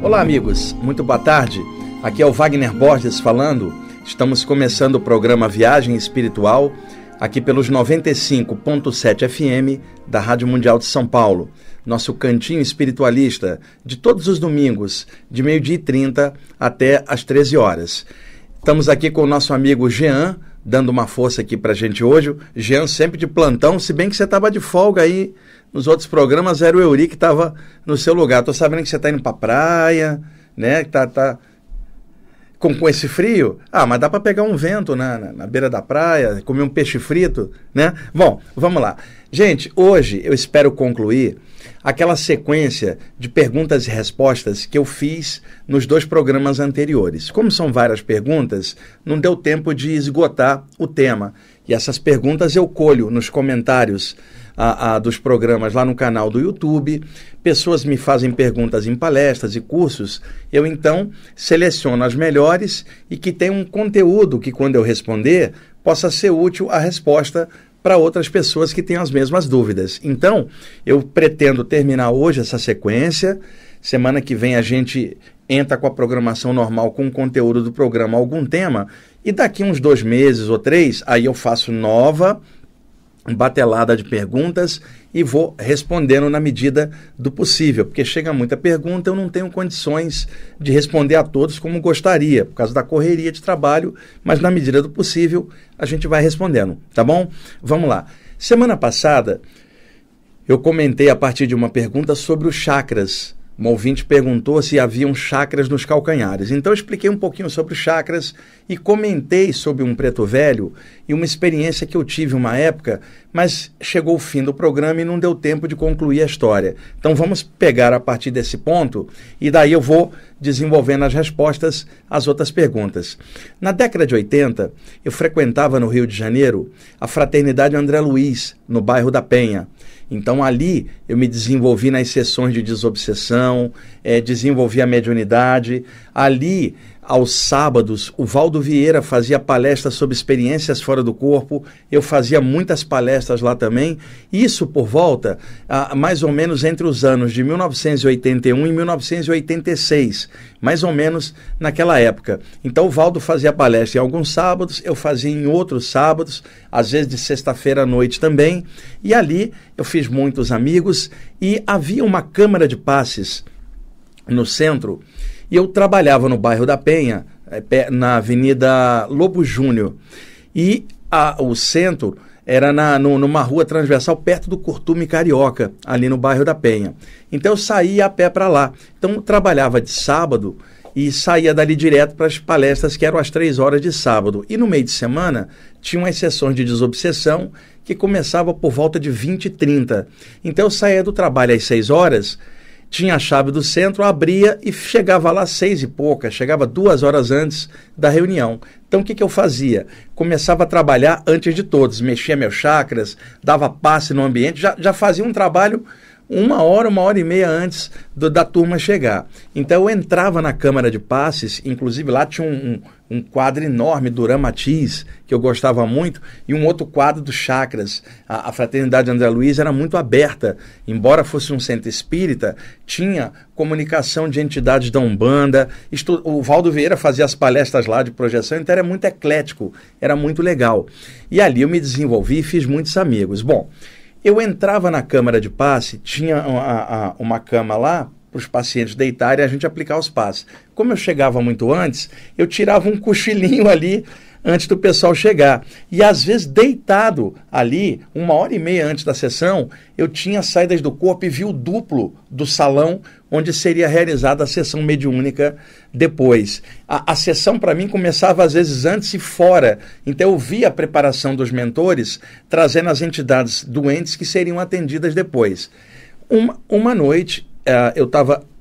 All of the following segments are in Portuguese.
Olá, amigos, muito boa tarde. Aqui é o Wagner Borges falando. Estamos começando o programa Viagem Espiritual, aqui pelos 95.7 FM da Rádio Mundial de São Paulo. Nosso cantinho espiritualista de todos os domingos, de 12h30 até às 13 horas. Estamos aqui com o nosso amigo Jean, dando uma força aqui pra gente hoje. Jean sempre de plantão, se bem que você estava de folga aí nos outros programas, era o Euri que estava no seu lugar. Tô sabendo que você está indo pra praia, né? Tá com esse frio. Mas dá para pegar um vento na beira da praia, comer um peixe frito, né? Bom, vamos lá. Gente, hoje eu espero concluir aquela sequência de perguntas e respostas que eu fiz nos 2 programas anteriores. Como são várias perguntas, não deu tempo de esgotar o tema. E essas perguntas eu colho nos comentários dos programas lá no canal do YouTube. Pessoas me fazem perguntas em palestras e cursos. Eu, então, seleciono as melhores e que tem um conteúdo que, quando eu responder, possa ser útil a resposta para outras pessoas que têm as mesmas dúvidas. Então, eu pretendo terminar hoje essa sequência. Semana que vem a gente entra com a programação normal, com o conteúdo do programa, algum tema, e daqui uns 2 meses ou 3, aí eu faço nova batelada de perguntas e vou respondendo na medida do possível, porque chega muita pergunta, eu não tenho condições de responder a todos como gostaria, por causa da correria de trabalho, mas na medida do possível a gente vai respondendo, tá bom? Vamos lá. Semana passada eu comentei a partir de uma pergunta sobre os chakras. Um ouvinte perguntou se haviam chakras nos calcanhares. Então eu expliquei um pouquinho sobre os chakras e comentei sobre um preto velho e uma experiência que eu tive uma época, mas chegou o fim do programa e não deu tempo de concluir a história. Então vamos pegar a partir desse ponto e daí eu vou desenvolvendo as respostas às outras perguntas. Na década de 80, eu frequentava no Rio de Janeiro a Fraternidade André Luiz, no bairro da Penha. Então ali eu me desenvolvi nas sessões de desobsessão, desenvolvi a mediunidade. Ali, aos sábados, o Valdo Vieira fazia palestras sobre experiências fora do corpo, eu fazia muitas palestras lá também, isso por volta, mais ou menos entre os anos de 1981 e 1986, mais ou menos naquela época. Então o Valdo fazia palestra em alguns sábados, eu fazia em outros sábados, às vezes de sexta-feira à noite também, e ali eu fiz muitos amigos, e havia uma câmara de passes no centro, e eu trabalhava no bairro da Penha, na Avenida Lobo Júnior. E o centro era numa rua transversal perto do Curtume Carioca, ali no bairro da Penha. Então eu saía a pé para lá. Então eu trabalhava de sábado e saía dali direto para as palestras que eram às 3 horas de sábado. E no meio de semana tinham as sessões de desobsessão que começava por volta de 20h30. Então eu saía do trabalho às 6 horas, tinha a chave do centro, abria e chegava lá 6 e pouca, chegava 2 horas antes da reunião. Então o que eu fazia? Começava a trabalhar antes de todos, mexia meus chakras, dava passe no ambiente, já fazia um trabalho 1 hora e meia antes da turma chegar. Então eu entrava na câmara de passes, inclusive lá tinha um quadro enorme do Ramatiz, que eu gostava muito, e um outro quadro dos chakras. A Fraternidade André Luiz era muito aberta, embora fosse um centro espírita, tinha comunicação de entidades da Umbanda, o Valdo Vieira fazia as palestras lá de projeção, então era muito eclético, era muito legal. E ali eu me desenvolvi e fiz muitos amigos. Bom, eu entrava na câmara de passe, tinha uma cama lá para os pacientes deitarem e a gente aplicar os passes. Como eu chegava muito antes, eu tirava um cochilinho ali antes do pessoal chegar. E às vezes deitado ali, 1 hora e meia antes da sessão, eu tinha saídas do corpo e vi o duplo do salão onde seria realizada a sessão mediúnica depois. A sessão para mim começava às vezes antes e fora, então eu via a preparação dos mentores trazendo as entidades doentes que seriam atendidas depois. Uma noite eu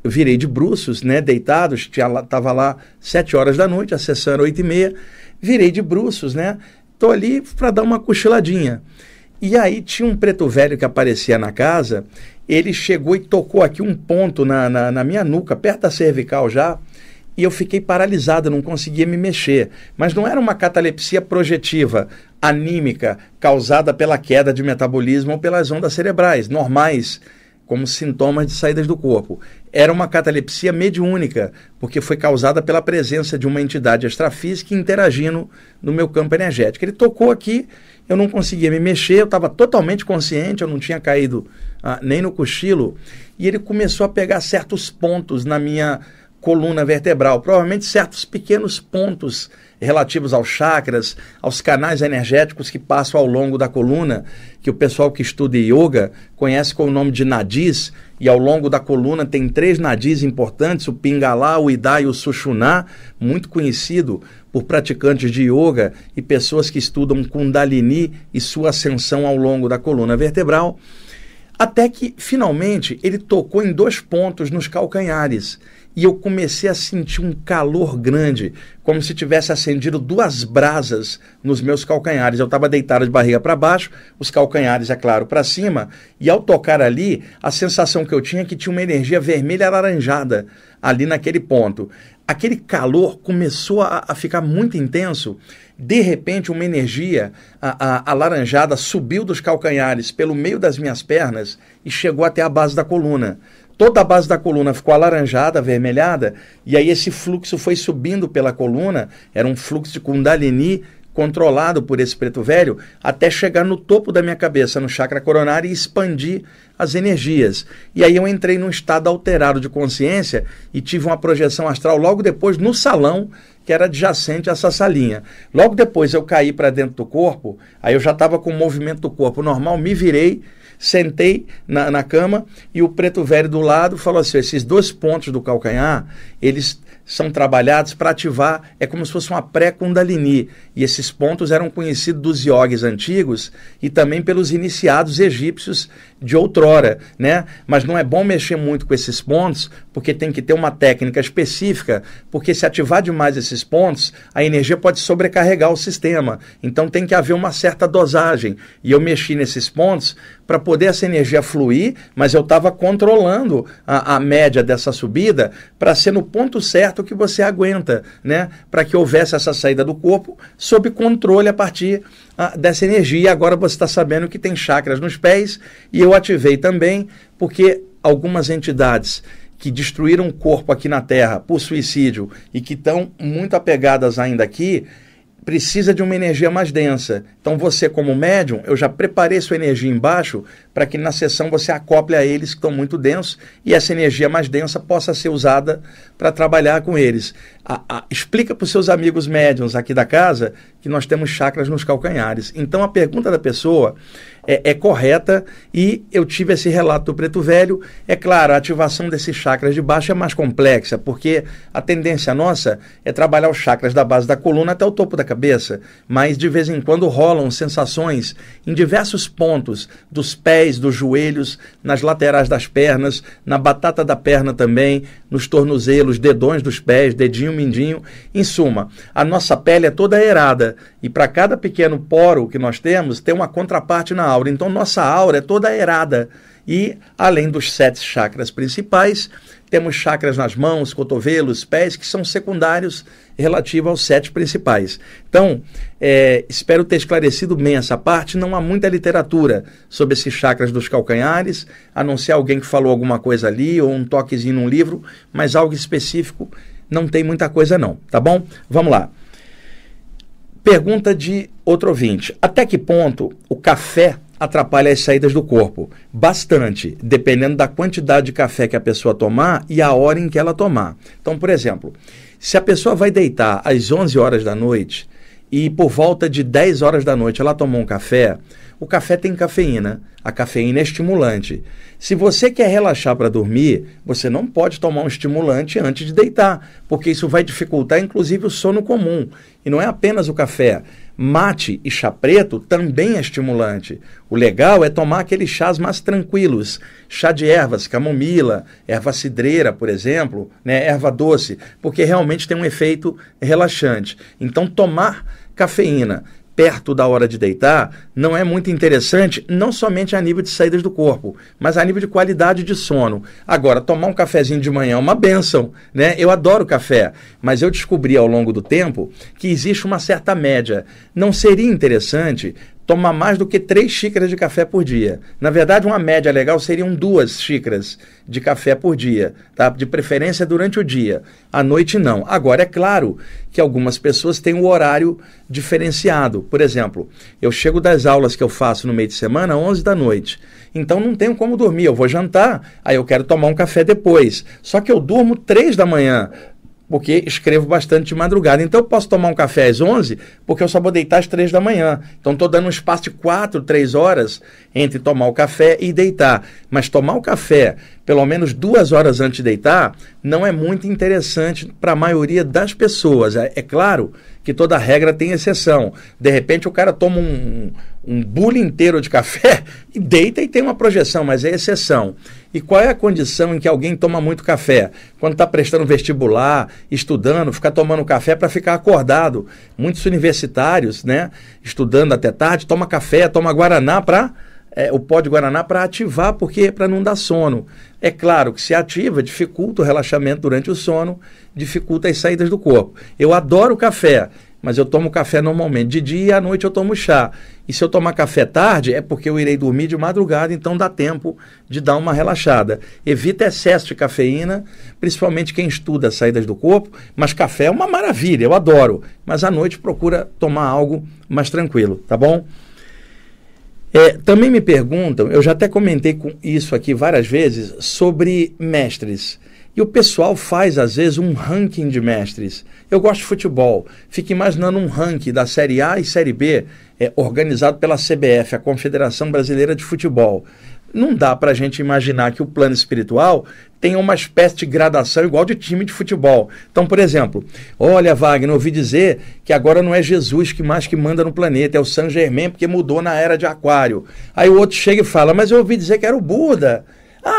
virei de bruços, né, deitado, estava lá 7 horas da noite, a sessão era 8h30, virei de bruços, né, estou ali para dar uma cochiladinha. E aí tinha um preto velho que aparecia na casa, ele chegou e tocou aqui um ponto na minha nuca, perto da cervical já, e eu fiquei paralisado, não conseguia me mexer. Mas não era uma catalepsia projetiva, anímica, causada pela queda de metabolismo ou pelas ondas cerebrais, normais, como sintomas de saídas do corpo. Era uma catalepsia mediúnica, porque foi causada pela presença de uma entidade extrafísica interagindo no meu campo energético. Ele tocou aqui, eu não conseguia me mexer, eu estava totalmente consciente, eu não tinha caído nem no cochilo, e ele começou a pegar certos pontos na minha coluna vertebral, provavelmente certos pequenos pontos relativos aos chakras, aos canais energéticos que passam ao longo da coluna, que o pessoal que estuda yoga conhece com o nome de nadis, e ao longo da coluna tem 3 nadis importantes, o Pingala, o Ida e o Sushumna, muito conhecido por praticantes de yoga e pessoas que estudam Kundalini e sua ascensão ao longo da coluna vertebral, até que, finalmente, ele tocou em 2 pontos nos calcanhares. E eu comecei a sentir um calor grande, como se tivesse acendido 2 brasas nos meus calcanhares. Eu estava deitado de barriga para baixo, os calcanhares, é claro, para cima, e ao tocar ali, a sensação que eu tinha é que tinha uma energia vermelha alaranjada ali naquele ponto. Aquele calor começou a ficar muito intenso. De repente, uma energia alaranjada subiu dos calcanhares pelo meio das minhas pernas e chegou até a base da coluna. Toda a base da coluna ficou alaranjada, avermelhada, e aí esse fluxo foi subindo pela coluna, era um fluxo de Kundalini controlado por esse preto velho, até chegar no topo da minha cabeça, no chakra coronário, e expandir as energias. E aí eu entrei num estado alterado de consciência e tive uma projeção astral logo depois no salão, que era adjacente a essa salinha. Logo depois eu caí para dentro do corpo, aí eu já estava com o movimento do corpo normal, me virei, sentei na cama e o preto velho do lado falou assim, esses 2 pontos do calcanhar, eles são trabalhados para ativar, é como se fosse uma pré-Kundalini, e esses pontos eram conhecidos dos iogues antigos e também pelos iniciados egípcios de outrora, né? Mas não é bom mexer muito com esses pontos, porque tem que ter uma técnica específica, porque se ativar demais esses pontos, a energia pode sobrecarregar o sistema, então tem que haver uma certa dosagem, e eu mexi nesses pontos para poder essa energia fluir, mas eu estava controlando a média dessa subida para ser no ponto certo que você aguenta, né? Para que houvesse essa saída do corpo sob controle a partir dessa energia. E agora você está sabendo que tem chakras nos pés, e eu ativei também, porque algumas entidades que destruíram o corpo aqui na Terra por suicídio e que estão muito apegadas ainda aqui, precisa de uma energia mais densa. Então você, como médium, eu já preparei sua energia embaixo para que na sessão você acople a eles que estão muito densos e essa energia mais densa possa ser usada para trabalhar com eles. Explica para os seus amigos médiums aqui da casa que nós temos chakras nos calcanhares. Então a pergunta da pessoa é correta e eu tive esse relato do preto velho. É claro, a ativação desses chakras de baixo é mais complexa, porque a tendência nossa é trabalhar os chakras da base da coluna até o topo da cabeça, mas de vez em quando rolam sensações em diversos pontos dos pés, dos joelhos, nas laterais das pernas, na batata da perna também, nos tornozelos, dedões dos pés, dedinho, mindinho. Em suma, a nossa pele é toda aerada e para cada pequeno poro que nós temos, tem uma contraparte na aura. Então nossa aura é toda aerada. E além dos 7 chakras principais, temos chakras nas mãos, cotovelos, pés, que são secundários relativos aos 7 principais. Então, espero ter esclarecido bem essa parte. Não há muita literatura sobre esses chakras dos calcanhares, a não ser alguém que falou alguma coisa ali, ou um toquezinho num livro, mas algo específico não tem muita coisa não, tá bom? Vamos lá. Pergunta de outro ouvinte. Até que ponto o café atrapalha as saídas do corpo? Bastante, dependendo da quantidade de café que a pessoa tomar e a hora em que ela tomar. Então, por exemplo, se a pessoa vai deitar às 11 horas da noite e por volta de 10 horas da noite ela tomou um café, o café tem cafeína, a cafeína é estimulante. Se você quer relaxar para dormir, você não pode tomar um estimulante antes de deitar, porque isso vai dificultar inclusive o sono comum. E não é apenas o café. Mate e chá preto também é estimulante. O legal é tomar aqueles chás mais tranquilos. Chá de ervas, camomila, erva cidreira, por exemplo, né, erva doce, porque realmente tem um efeito relaxante. Então, tomar cafeína perto da hora de deitar não é muito interessante, não somente a nível de saídas do corpo, mas a nível de qualidade de sono. Agora, tomar um cafezinho de manhã é uma bênção, né? Eu adoro café, mas eu descobri ao longo do tempo que existe uma certa média. Não seria interessante tomar mais do que 3 xícaras de café por dia. Na verdade, uma média legal seriam 2 xícaras de café por dia, tá? De preferência durante o dia, à noite não. Agora, é claro que algumas pessoas têm um horário diferenciado. Por exemplo, eu chego das aulas que eu faço no meio de semana às 11 da noite. Então não tenho como dormir, eu vou jantar, aí eu quero tomar um café depois. Só que eu durmo 3 da manhã, porque escrevo bastante de madrugada. Então eu posso tomar um café às 11, porque eu só vou deitar às 3 da manhã. Então estou dando um espaço de 4, 3 horas entre tomar o café e deitar. Mas tomar o café pelo menos 2 horas antes de deitar não é muito interessante para a maioria das pessoas. É claro que toda regra tem exceção. De repente o cara toma um bule inteiro de café e deita e tem uma projeção, mas é exceção. E qual é a condição em que alguém toma muito café? Quando está prestando vestibular, estudando, ficar tomando café para ficar acordado. Muitos universitários, né, estudando até tarde, toma café, toma guaraná o pó de guaraná para ativar, porque para não dar sono. É claro que se ativa, dificulta o relaxamento durante o sono, dificulta as saídas do corpo. Eu adoro café, mas eu tomo café normalmente de dia e à noite eu tomo chá. E se eu tomar café tarde, é porque eu irei dormir de madrugada, então dá tempo de dar uma relaxada. Evita excesso de cafeína, principalmente quem estuda as saídas do corpo, mas café é uma maravilha, eu adoro. Mas à noite procura tomar algo mais tranquilo, tá bom? Também me perguntam, eu já até comentei com isso aqui várias vezes, sobre mestres. E o pessoal faz, às vezes, um ranking de mestres. Eu gosto de futebol, fico imaginando um ranking da Série A e Série B, organizado pela CBF, a Confederação Brasileira de Futebol. Não dá para a gente imaginar que o plano espiritual tenha uma espécie de gradação igual de time de futebol. Então, por exemplo, olha, Wagner, eu ouvi dizer que agora não é Jesus que mais que manda no planeta, é o Saint Germain, porque mudou na era de Aquário. Aí o outro chega e fala, mas eu ouvi dizer que era o Buda.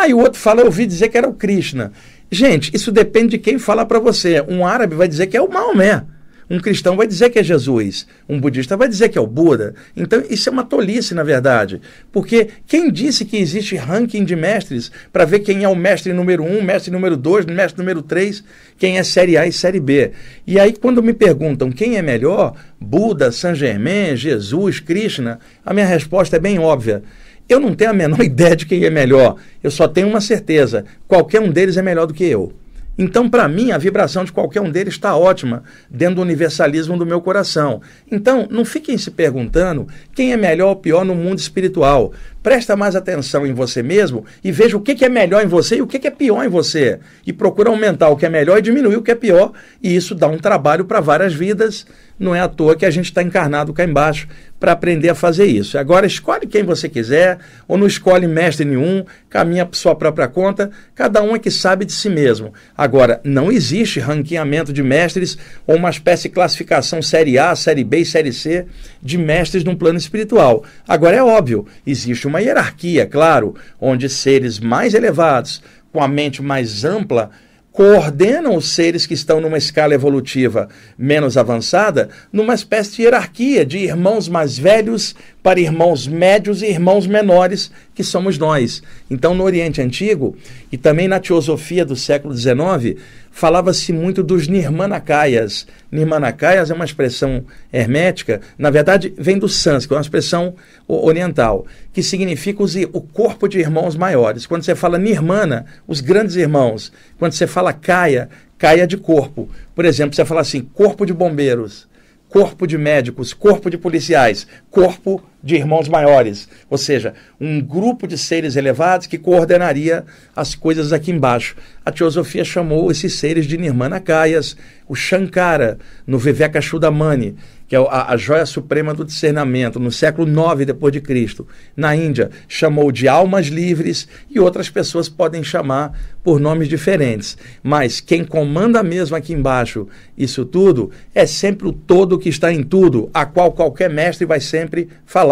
E o outro fala, eu ouvi dizer que era o Krishna. Gente, isso depende de quem fala para você. Um árabe vai dizer que é o Maomé. Um cristão vai dizer que é Jesus, um budista vai dizer que é o Buda. Então isso é uma tolice, na verdade, porque quem disse que existe ranking de mestres para ver quem é o mestre número 1, mestre número 2, mestre número 3, quem é série A e série B? E aí quando me perguntam quem é melhor, Buda, Saint Germain, Jesus, Krishna, a minha resposta é bem óbvia. Eu não tenho a menor ideia de quem é melhor, eu só tenho uma certeza, qualquer um deles é melhor do que eu. Então, para mim, a vibração de qualquer um deles está ótima, dentro do universalismo do meu coração. Então, não fiquem se perguntando quem é melhor ou pior no mundo espiritual. Presta mais atenção em você mesmo e veja o que é melhor em você e o que é pior em você. E procura aumentar o que é melhor e diminuir o que é pior. E isso dá um trabalho para várias vidas. Não é à toa que a gente está encarnado cá embaixo para aprender a fazer isso. Agora escolhe quem você quiser, ou não escolhe mestre nenhum, caminha por sua própria conta, cada um é que sabe de si mesmo. Agora, não existe ranqueamento de mestres ou uma espécie de classificação série A, série B e série C de mestres num plano espiritual. Agora é óbvio, existe uma hierarquia, claro, onde seres mais elevados, com a mente mais ampla, coordenam os seres que estão numa escala evolutiva menos avançada, numa espécie de hierarquia de irmãos mais velhos para irmãos médios e irmãos menores, que somos nós. Então, no Oriente Antigo, e também na teosofia do século XIX, falava-se muito dos Nirmanakayas. Nirmanakayas é uma expressão hermética, na verdade vem do sânscrito, é uma expressão oriental, que significa o corpo de irmãos maiores. Quando você fala Nirmana, os grandes irmãos. Quando você fala Kaya, Kaya de corpo. Por exemplo, você fala assim, corpo de bombeiros, corpo de médicos, corpo de policiais, corpo de irmãos maiores, ou seja, um grupo de seres elevados que coordenaria as coisas aqui embaixo. A teosofia chamou esses seres de Nirmanakayas, o Shankara, no Vivekachudamani, que é a joia suprema do discernimento, no século IX d.C., na Índia, chamou de almas livres, e outras pessoas podem chamar por nomes diferentes. Mas quem comanda mesmo aqui embaixo isso tudo é sempre o todo que está em tudo, a qual qualquer mestre vai sempre falar.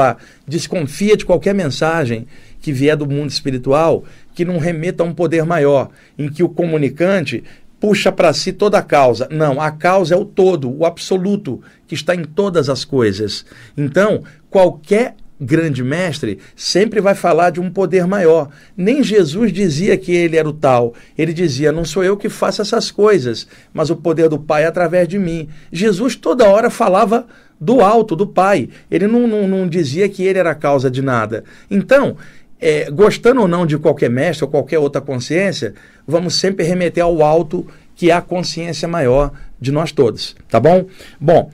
Desconfia de qualquer mensagem que vier do mundo espiritual que não remeta a um poder maior, em que o comunicante puxa para si toda a causa. Não, a causa é o todo, o absoluto, que está em todas as coisas. Então, qualquer grande mestre sempre vai falar de um poder maior. Nem Jesus dizia que ele era o tal. Ele dizia, não sou eu que faço essas coisas, mas o poder do Pai é através de mim. Jesus toda hora falava do alto, do Pai. Ele não dizia que ele era a causa de nada. Então, gostando ou não de qualquer mestre ou qualquer outra consciência, vamos sempre remeter ao alto, que é a consciência maior de nós todos, tá bom? Bom,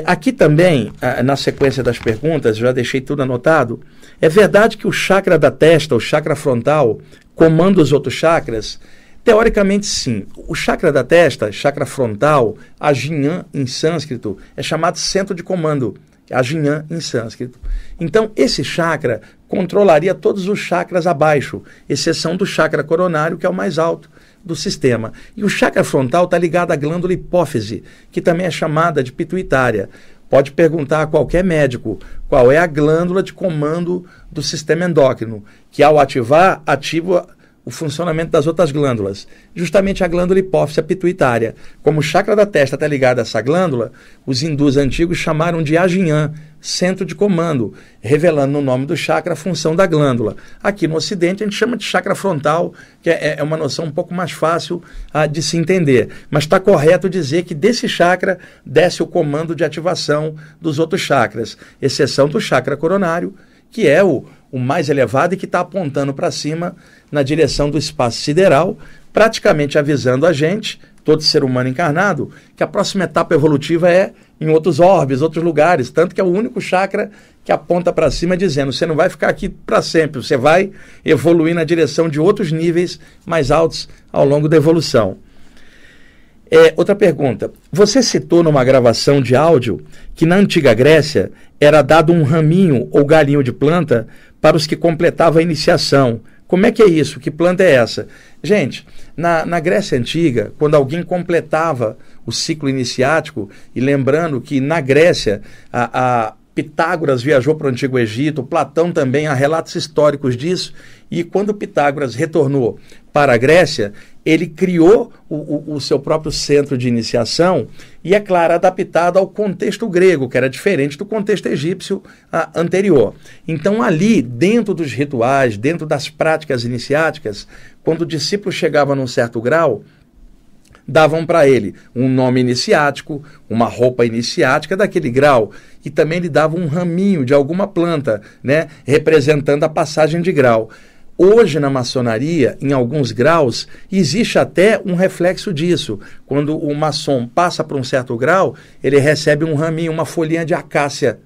aqui também, na sequência das perguntas, já deixei tudo anotado. É verdade que o chakra da testa, o chakra frontal, comanda os outros chakras? Teoricamente, sim. O chakra da testa, chakra frontal, Ajnan em sânscrito, é chamado centro de comando, Ajnan em sânscrito. Então, esse chakra controlaria todos os chakras abaixo, exceção do chakra coronário, que é o mais alto do sistema. E o chakra frontal está ligado à glândula hipófise, que também é chamada de pituitária. Pode perguntar a qualquer médico qual é a glândula de comando do sistema endócrino, que ao ativar, ativa o funcionamento das outras glândulas. Justamente a glândula hipófise, a pituitária. Como o chakra da testa está ligado a essa glândula, os hindus antigos chamaram de Ajnan, centro de comando, revelando no nome do chakra a função da glândula. Aqui no Ocidente a gente chama de chakra frontal, que é uma noção um pouco mais fácil de se entender. Mas está correto dizer que desse chakra desce o comando de ativação dos outros chakras, exceção do chakra coronário, que é o mais elevado e que está apontando para cima na direção do espaço sideral, praticamente avisando a gente, todo ser humano encarnado, que a próxima etapa evolutiva é em outros orbes, outros lugares, tanto que é o único chakra que aponta para cima dizendo, você não vai ficar aqui para sempre, você vai evoluir na direção de outros níveis mais altos ao longo da evolução. Outra pergunta. Você citou numa gravação de áudio que na antiga Grécia era dado um raminho ou galinho de planta para os que completavam a iniciação. Como é que é isso? Que planta é essa? Gente, na Grécia Antiga, quando alguém completava o ciclo iniciático, e lembrando que na Grécia a Pitágoras viajou para o Antigo Egito, Platão também, há relatos históricos disso, e quando Pitágoras retornou para a Grécia, ele criou o seu próprio centro de iniciação e, é claro, adaptado ao contexto grego, que era diferente do contexto egípcio anterior. Então, ali, dentro dos rituais, dentro das práticas iniciáticas, quando o discípulo chegava num certo grau, davam para ele um nome iniciático, uma roupa iniciática daquele grau, e também lhe davam um raminho de alguma planta, né, representando a passagem de grau. Hoje, na maçonaria, em alguns graus, existe até um reflexo disso. Quando o maçom passa para um certo grau, ele recebe um raminho, uma folhinha de acácia,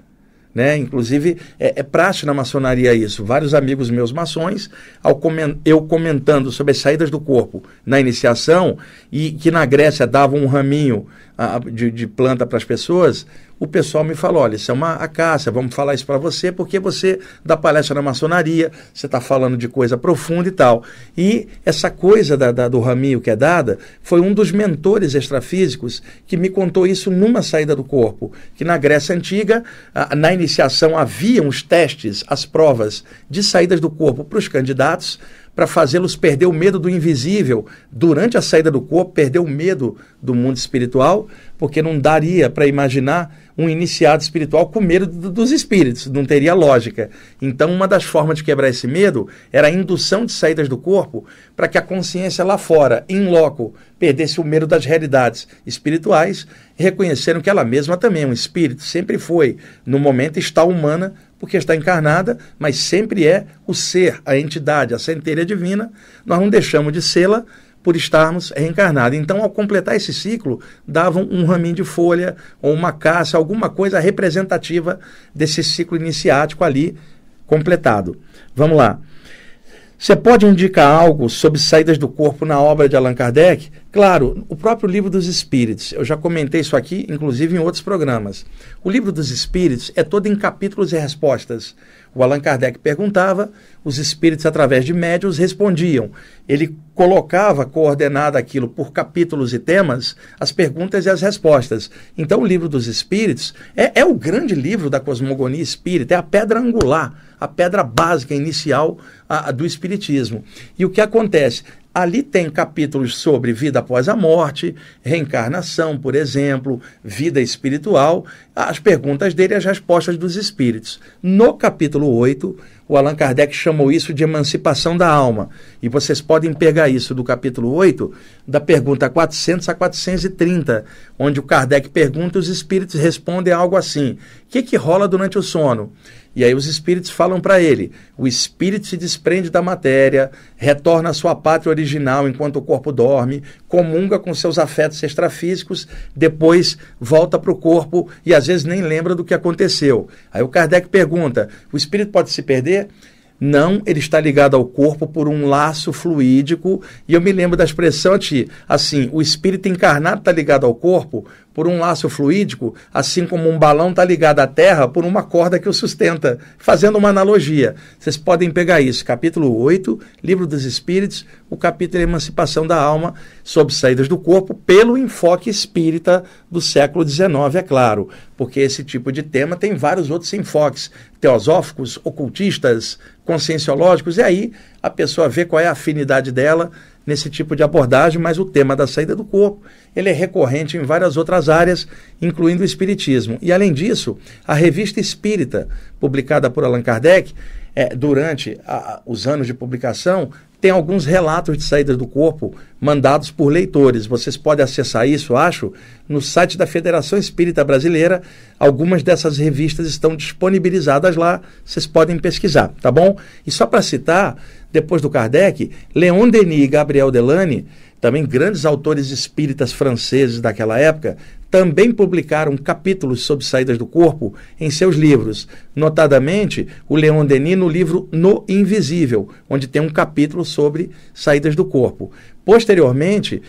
né? Inclusive, é prático na maçonaria isso. Vários amigos meus maçons, eu comentando sobre as saídas do corpo na iniciação, e que na Grécia davam um raminho de planta para as pessoas, o pessoal me falou, olha, isso é uma acácia, vamos falar isso para você, porque você dá palestra na maçonaria, você está falando de coisa profunda e tal. E essa coisa do raminho que é dada, foi um dos mentores extrafísicos que me contou isso numa saída do corpo, que na Grécia Antiga, na iniciação, haviam os testes, as provas de saídas do corpo para os candidatos, para fazê-los perder o medo do invisível durante a saída do corpo, perder o medo do mundo espiritual, porque não daria para imaginar um iniciado espiritual com medo dos espíritos, não teria lógica. Então, uma das formas de quebrar esse medo era a indução de saídas do corpo para que a consciência lá fora, in loco, perdesse o medo das realidades espirituais, reconhecendo que ela mesma também é um espírito, sempre foi, no momento está humana, porque está encarnada, mas sempre é o ser, a entidade, a centelha divina. Nós não deixamos de sê-la por estarmos reencarnados. Então, ao completar esse ciclo, davam um raminho de folha ou uma caça, alguma coisa representativa desse ciclo iniciático ali completado. Vamos lá. Você pode indicar algo sobre saídas do corpo na obra de Allan Kardec? Claro, o próprio Livro dos Espíritos. Eu já comentei isso aqui, inclusive em outros programas. O Livro dos Espíritos é todo em capítulos e respostas. O Allan Kardec perguntava, os espíritos, através de médiuns, respondiam. Ele colocava coordenado aquilo por capítulos e temas, as perguntas e as respostas. Então, o Livro dos Espíritos é o grande livro da cosmogonia espírita, é a pedra angular, a pedra básica inicial do espiritismo. E o que acontece? Ali tem capítulos sobre vida após a morte, reencarnação, por exemplo, vida espiritual, as perguntas dele e as respostas dos espíritos. No capítulo 8, o Allan Kardec chamou isso de emancipação da alma. E vocês podem pegar isso do capítulo 8, da pergunta 400 a 430, onde o Kardec pergunta e os espíritos respondem algo assim: o que rola durante o sono? E aí os espíritos falam para ele: o espírito se desprende da matéria, retorna à sua pátria original enquanto o corpo dorme, comunga com seus afetos extrafísicos, depois volta para o corpo e às vezes nem lembra do que aconteceu. Aí o Kardec pergunta: o espírito pode se perder? Não, ele está ligado ao corpo por um laço fluídico, e eu me lembro da expressão assim: o espírito encarnado está ligado ao corpo por um laço fluídico, assim como um balão está ligado à terra por uma corda que o sustenta, fazendo uma analogia. Vocês podem pegar isso, capítulo 8, Livro dos Espíritos, o capítulo Emancipação da Alma, sobre saídas do corpo, pelo enfoque espírita do século XIX, é claro, porque esse tipo de tema tem vários outros enfoques, teosóficos, ocultistas, conscienciológicos, e aí a pessoa vê qual é a afinidade dela nesse tipo de abordagem, mas o tema da saída do corpo, ele é recorrente em várias outras áreas, incluindo o espiritismo. E além disso, a Revista Espírita, publicada por Allan Kardec, durante os anos de publicação, tem alguns relatos de saídas do corpo mandados por leitores. Vocês podem acessar isso, acho, no site da Federação Espírita Brasileira. Algumas dessas revistas estão disponibilizadas lá, vocês podem pesquisar, tá bom? E só para citar, depois do Kardec, Leon Denis e Gabriel Delany, também grandes autores espíritas franceses daquela época, também publicaram capítulos sobre saídas do corpo em seus livros, notadamente o Leon Denis no livro No Invisível, onde tem um capítulo sobre saídas do corpo. Posteriormente,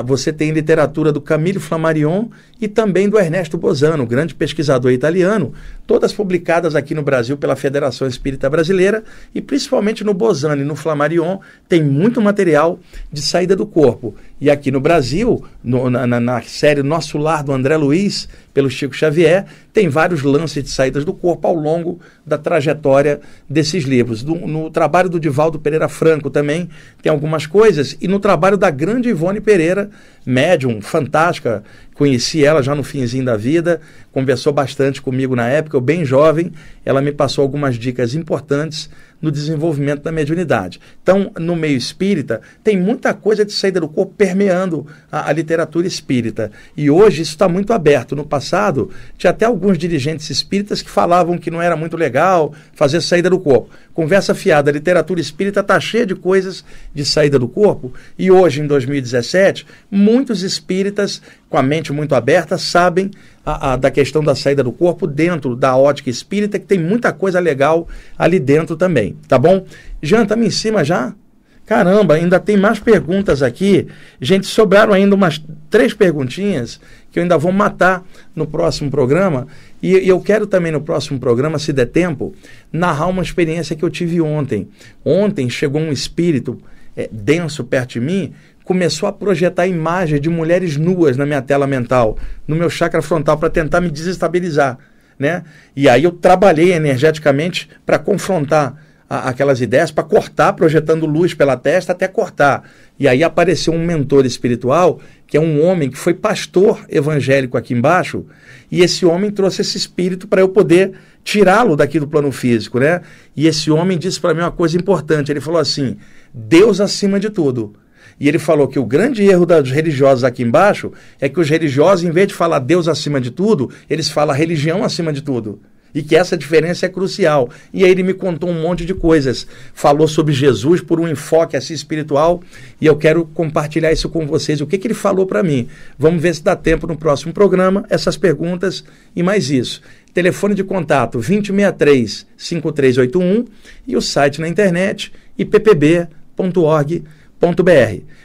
você tem literatura do Camille Flammarion e também do Ernesto Bozano, grande pesquisador italiano, todas publicadas aqui no Brasil pela Federação Espírita Brasileira, e principalmente no Bozano e no Flammarion tem muito material de saída do corpo. E aqui no Brasil, na série Nosso Lar, do André Luiz, pelo Chico Xavier, tem vários lances de saídas do corpo ao longo da trajetória desses livros. No trabalho do Divaldo Pereira Franco também tem algumas coisas, e no trabalho da grande Ivone Pereira, médium, fantástica, conheci ela já no finzinho da vida, conversou bastante comigo na época, eu bem jovem, ela me passou algumas dicas importantes no desenvolvimento da mediunidade. Então, no meio espírita, tem muita coisa de saída do corpo permeando a literatura espírita. E hoje isso está muito aberto. No passado, tinha até alguns dirigentes espíritas que falavam que não era muito legal fazer saída do corpo. Conversa fiada, a literatura espírita está cheia de coisas de saída do corpo. E hoje, em 2017, muitos espíritas, com a mente muito aberta, sabem da questão da saída do corpo dentro da ótica espírita, que tem muita coisa legal ali dentro também, tá bom? Jean, estamos em cima já? Caramba, ainda tem mais perguntas aqui. Gente, sobraram ainda umas 3 perguntinhas que eu ainda vou matar no próximo programa. E eu quero também no próximo programa, se der tempo, narrar uma experiência que eu tive ontem. Ontem chegou um espírito denso perto de mim, começou a projetar imagens de mulheres nuas na minha tela mental, no meu chakra frontal, para tentar me desestabilizar, né? E aí eu trabalhei energeticamente para confrontar aquelas ideias, para cortar, projetando luz pela testa até cortar. E aí apareceu um mentor espiritual, que é um homem que foi pastor evangélico aqui embaixo, e esse homem trouxe esse espírito para eu poder tirá-lo daqui do plano físico, né? E esse homem disse para mim uma coisa importante, ele falou assim: Deus acima de tudo. E ele falou que o grande erro dos religiosos aqui embaixo é que os religiosos, em vez de falar Deus acima de tudo, eles falam religião acima de tudo. E que essa diferença é crucial. E aí ele me contou um monte de coisas. Falou sobre Jesus por um enfoque assim espiritual. E eu quero compartilhar isso com vocês. O que ele falou para mim? Vamos ver se dá tempo no próximo programa, essas perguntas e mais isso. Telefone de contato 2063-5381 e o site na internet ippb.org.br.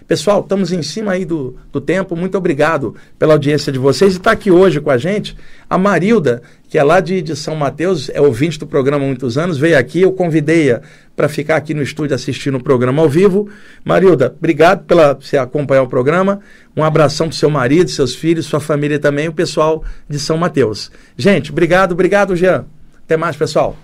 Pessoal, estamos em cima aí do tempo. Muito obrigado pela audiência de vocês. E está aqui hoje com a gente a Marilda, que é lá de São Mateus, é ouvinte do programa há muitos anos, veio aqui, eu convidei-a para ficar aqui no estúdio assistindo o programa ao vivo. Marilda, obrigado pela você acompanhar o programa. Um abração para o seu marido, seus filhos, sua família também, o pessoal de São Mateus. Gente, obrigado, Jean. Até mais, pessoal.